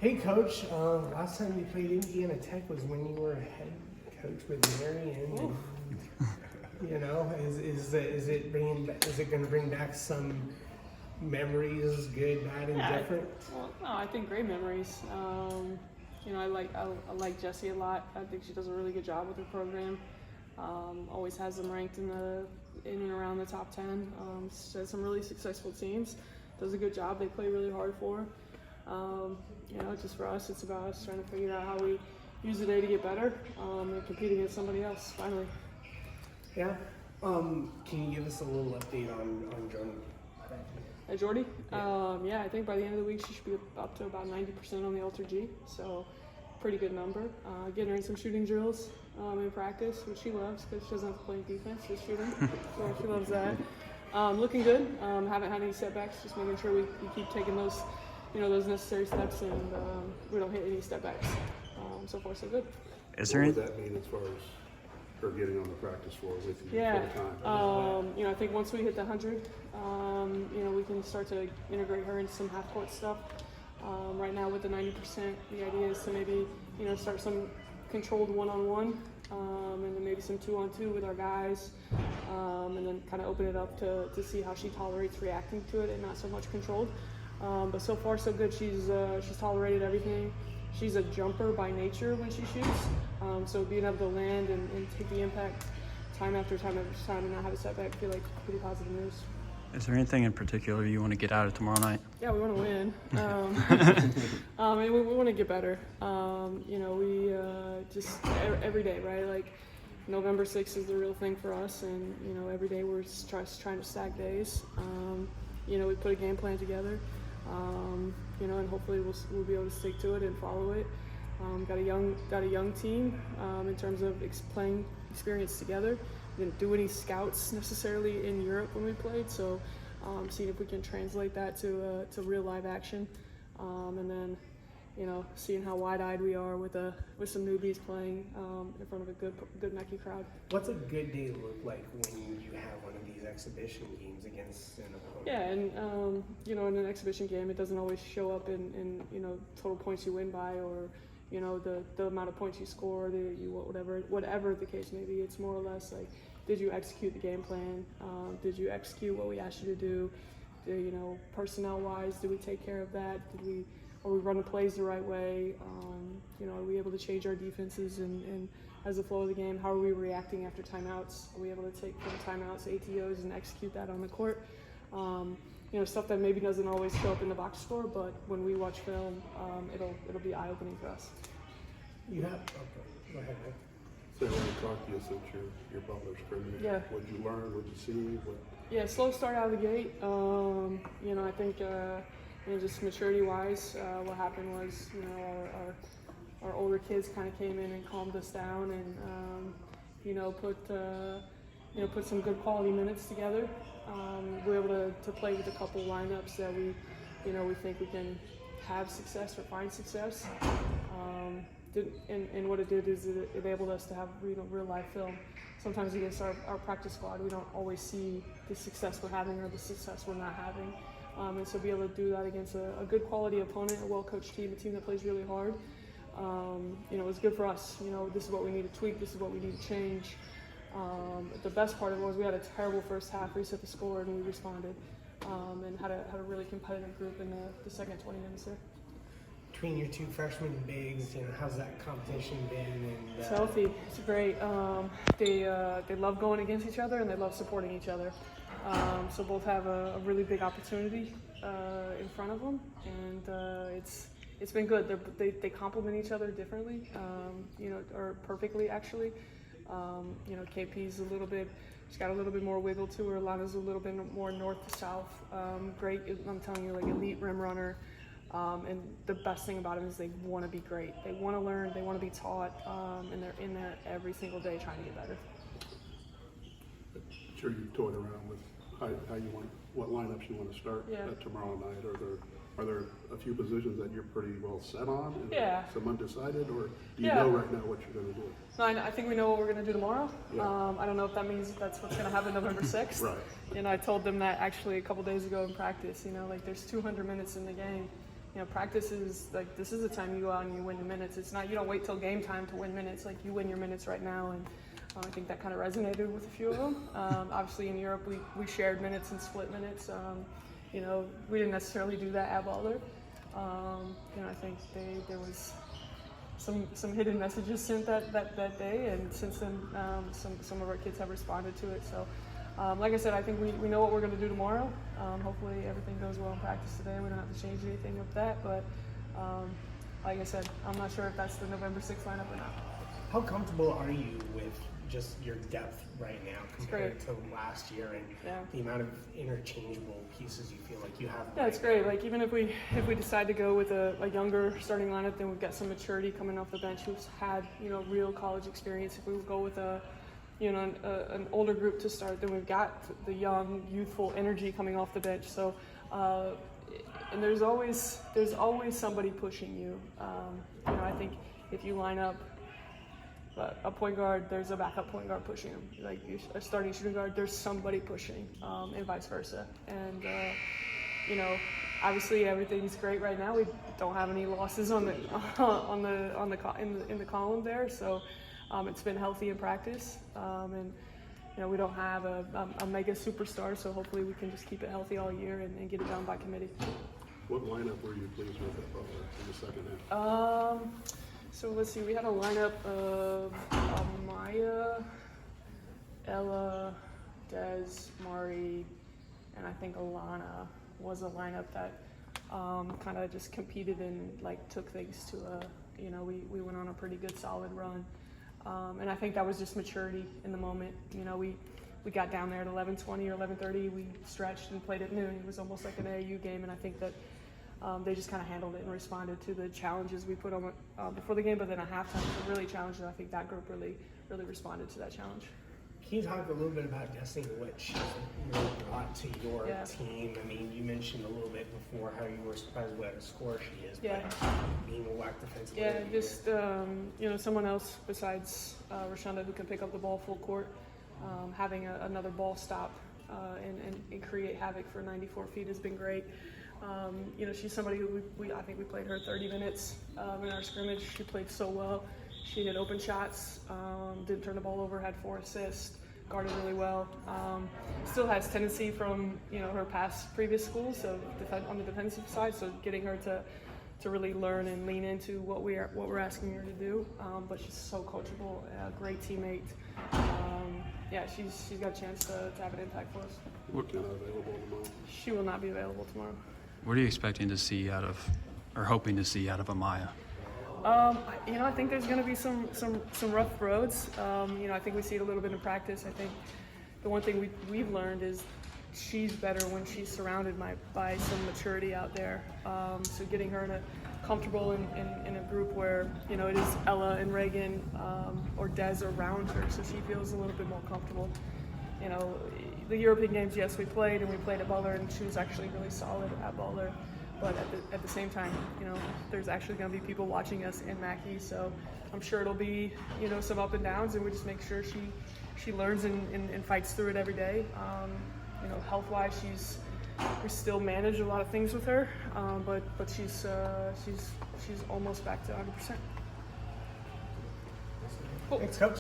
Hey, Coach. Last time you played Indiana Tech was when you were head coach with Marion. You know, is it going to bring back some memories, good, bad, and different? Well, no, I think great memories. You know, I like Jessie a lot. I think she does a really good job with her program. Always has them ranked in and around the top 10. She has some really successful teams. Does a good job. They play really hard for her. You know, just for us, it's about us trying to figure out how we use the day to get better and compete against somebody else, finally. Yeah. Can you give us a little update on Jordan? Jordy? Yeah, I think by the end of the week she should be up to about 90% on the Ultra G, so pretty good number. Getting her in some shooting drills in practice, which she loves because she doesn't have to play defense, just shooting, so she loves that. Looking good. Haven't had any setbacks, just making sure we keep taking those, those necessary steps and we don't hit any setbacks. So far, so good. Is there What does that mean as far as her getting on the practice floor with you Yeah, full time? I think once we hit the 100, we can start to integrate her into some half-court stuff. Right now with the 90%, the idea is to maybe, start some controlled one-on-one, and then maybe some two-on-two with our guys, and then kind of open it up to see how she tolerates reacting to it and not so much controlled. But so far so good. She's tolerated everything. She's a jumper by nature when she shoots, so being able to land and take the impact time after time after time and not have a setback, I feel like pretty positive news. Is there anything in particular you want to get out of tomorrow night? Yeah, we want to win. And we want to get better. We just every day, right? Like November 6th is the real thing for us, and every day we're just trying to stack days. We put a game plan together. And hopefully we'll be able to stick to it and follow it. Got a young team in terms of playing experience together. Didn't do any scouts necessarily in Europe when we played, so seeing if we can translate that to real live action, and then seeing how wide-eyed we are with some newbies playing in front of a good Nike crowd. What's a good day look like when you have one of these exhibition games against an opponent? Yeah, and in an exhibition game, it doesn't always show up in total points you win by, or the amount of points you score, whatever the case may be. It's more or less like, did you execute the game plan? Did you execute what we asked you to do? Personnel-wise, did we take care of that? Are we running plays the right way? Are we able to change our defenses and as the flow of the game? How are we reacting after timeouts? Are we able to take from timeouts, ATOs, and execute that on the court? Stuff that maybe doesn't always show up in the box score, but when we watch film, it'll be eye-opening for us. You have. Okay, go ahead, Mike. So when you talk to you since your Butler scrimmage, Yeah. What'd you learn? What'd you see? Yeah, slow start out of the gate. I think just maturity-wise, what happened was our older kids kind of came in and calmed us down and put some good quality minutes together. We were able to play with a couple lineups that we think we can have success or find success. And what it did is it enabled us to have real life film. Sometimes against our practice squad, we don't always see the success we're having or the success we're not having. And so be able to do that against a good quality opponent, a well-coached team, a team that plays really hard, it was good for us. This is what we need to tweak, this is what we need to change. The best part of it was we had a terrible first half, reset the score, and we responded, and had a really competitive group in the second 20 minutes there. Between your two freshmen and bigs, how's that competition been? And, It's healthy. It's great. They love going against each other and they love supporting each other. So both have a really big opportunity in front of them, and it's been good. They complement each other differently, or perfectly actually. KP's a little bit. She's got a little bit more wiggle to her. Lana's a little bit more north to south. Great. I'm telling you, like elite rim runner. And the best thing about them is they want to be great. They want to learn. They want to be taught, and they're in there every single day trying to get better. Sure, you toyed around with how you want, what lineups you want to start tomorrow night. Are there a few positions that you're pretty well set on? And some undecided, or do you know right now what you're going to do? No, I think we know what we're going to do tomorrow. Yeah. I don't know if that means that's what's going to happen November 6th. Right. I told them that actually a couple days ago in practice. There's 200 minutes in the game. you know, practice is like, this is the time you go out and you win the minutes. It's not, you don't wait till game time to win minutes. Like, you win your minutes right now. And I think that kind of resonated with a few of them. Obviously in Europe, we shared minutes and split minutes. You know, we didn't necessarily do that at Boulder. You know, I think there was some hidden messages sent that day, and since then, some of our kids have responded to it. So, like I said, I think we know what we're going to do tomorrow. Hopefully everything goes well in practice today. We don't have to change anything with that, but like I said, I'm not sure if that's the November 6th lineup or not. How comfortable are you with just your depth right now compared to last year and the amount of interchangeable pieces you feel like you have? Yeah, it's great. Like, even if we decide to go with a younger starting lineup, then we've got some maturity coming off the bench who's had, you know, real college experience. If we would go with an older group to start, then we've got the young, youthful energy coming off the bench. So, and there's always somebody pushing you. You know, I think if you line up a point guard, there's a backup point guard pushing him. Like, a starting shooting guard, there's somebody pushing, and vice versa. And you know, obviously everything's great right now. We don't have any losses in the column there, so it's been healthy in practice. And you know, we don't have a mega superstar, so hopefully we can just keep it healthy all year and get it done by committee. What lineup were you pleased with at Butler in the second half? So let's see, we had a lineup of Amaya, Ella, Des, Mari, and I think Alana was a lineup that kind of just competed and like took things to you know, we went on a pretty good solid run. And I think that was just maturity in the moment. You know, we got down there at 11:20 or 11:30, we stretched and played at noon. It was almost like an AAU game, and I think that they just kind of handled it and responded to the challenges we put on before the game, but then at halftime it really challenged, and I think that group really responded to that challenge. Can you talk a little bit about Destiny, what she's really brought to your team? I mean, you mentioned a little bit before how you were surprised what a scorer she is, but being a WAC defensive player. Yeah, just you know, someone else besides Rashonda who can pick up the ball full court, having another ball stop and create havoc for 94 feet has been great. You know, she's somebody who I think we played her 30 minutes in our scrimmage. She played so well. She hit open shots, didn't turn the ball over, had 4 assists, guarded really well. Still has tendency from, you know, her previous schools, so on the defensive side. So getting her to really learn and lean into what we're asking her to do. But she's so coachable, a great teammate. Yeah, she's got a chance to have an impact for us. What kind of available tomorrow? She will not be available tomorrow. What are you expecting to see out of, or hoping to see out of Amaya? You know, I think there's going to be some rough roads. You know, I think we see it a little bit in practice. I think the one thing we've learned is she's better when she's surrounded by some maturity out there. So getting her comfortable in a group where, you know, it is Ella and Reagan or Des around her, so she feels a little bit more comfortable. You know, the European games, yes, we played at Boulder, and she was actually really solid at Boulder. But at the same time, you know, there's actually going to be people watching us in Mackey, so I'm sure it'll be, you know, some up and downs, and we just make sure she learns and fights through it every day. You know, health-wise, we still manage a lot of things with her, but she's almost back to 100%. Cool. Thanks, Coach.